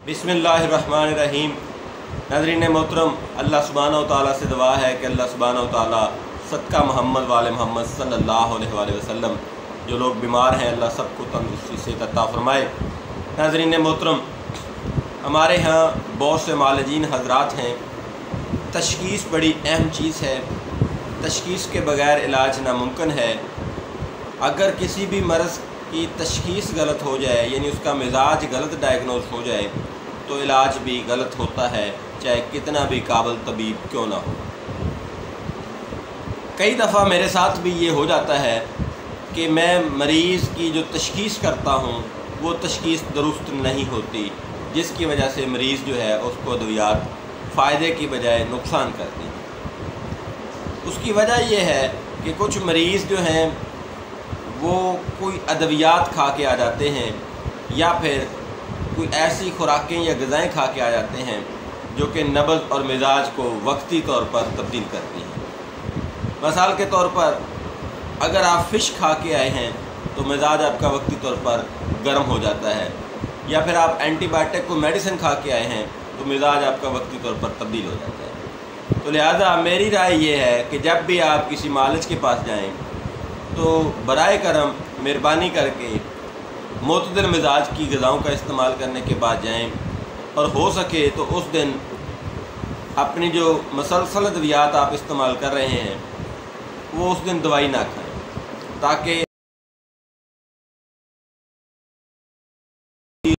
बिस्मिल्लाहिर्रहमानिर्रहीम। नाज़रीन मोहतरम, अल्लाह सुब्हानहू व तआला से दुआ है कि अल्लाह सुब्हानहू व तआला सदका मोहम्मद वाले मोहम्मद सल्लल्लाहु अलैहि वसल्लम जो लोग बीमार हैं अल्लाह सबको तंदुरुस्ती से अता फ़रमाए। नाज़रीन मोहतरम, हमारे यहाँ बहुत से मालिजीन हज़रात हैं। तशख़ीस बड़ी अहम चीज़ है। तशख़ीस के बग़ैर इलाज नामुमकिन है। अगर किसी भी मर्ज़ की तशख़ीस गलत हो जाए, यानी उसका मिजाज गलत डायग्नोस हो जाए, तो इलाज भी गलत होता है, चाहे कितना भी काबिल तबीब क्यों ना हो। कई दफ़ा मेरे साथ भी ये हो जाता है कि मैं मरीज़ की जो तशख़ीस करता हूँ वो तशख़ीस दुरुस्त नहीं होती, जिसकी वजह से मरीज़ जो है उसको अद्वियात फ़ायदे की बजाय नुकसान करती हैं। उसकी वजह यह है कि कुछ मरीज़ जो हैं वो कोई अद्वियात खा के आ जाते हैं, या फिर कोई ऐसी खुराकें या ग़िज़ाएँ खा के आ जाते हैं जो कि नब्ज़ और मिजाज को वक्ती तौर पर तब्दील करती हैं। मिसाल के तौर पर अगर आप फ़िश खा के आए हैं तो मिजाज आपका वक्ती तौर पर गर्म हो जाता है, या फिर आप एंटीबायोटिक को मेडिसिन खा के आए हैं तो मिजाज आपका वक्ती तौर पर तब्दील हो जाता है। तो लिहाजा मेरी राय ये है कि जब भी आप किसी मालिज के पास जाएं तो बराए करम मेहरबानी करके मुतदिल मिजाज की ग़िज़ाओं का इस्तेमाल करने के बाद जाएं, और हो सके तो उस दिन अपनी जो मसलसल अद्वियात आप इस्तेमाल कर रहे हैं वो उस दिन दवाई ना खाएं, ताकि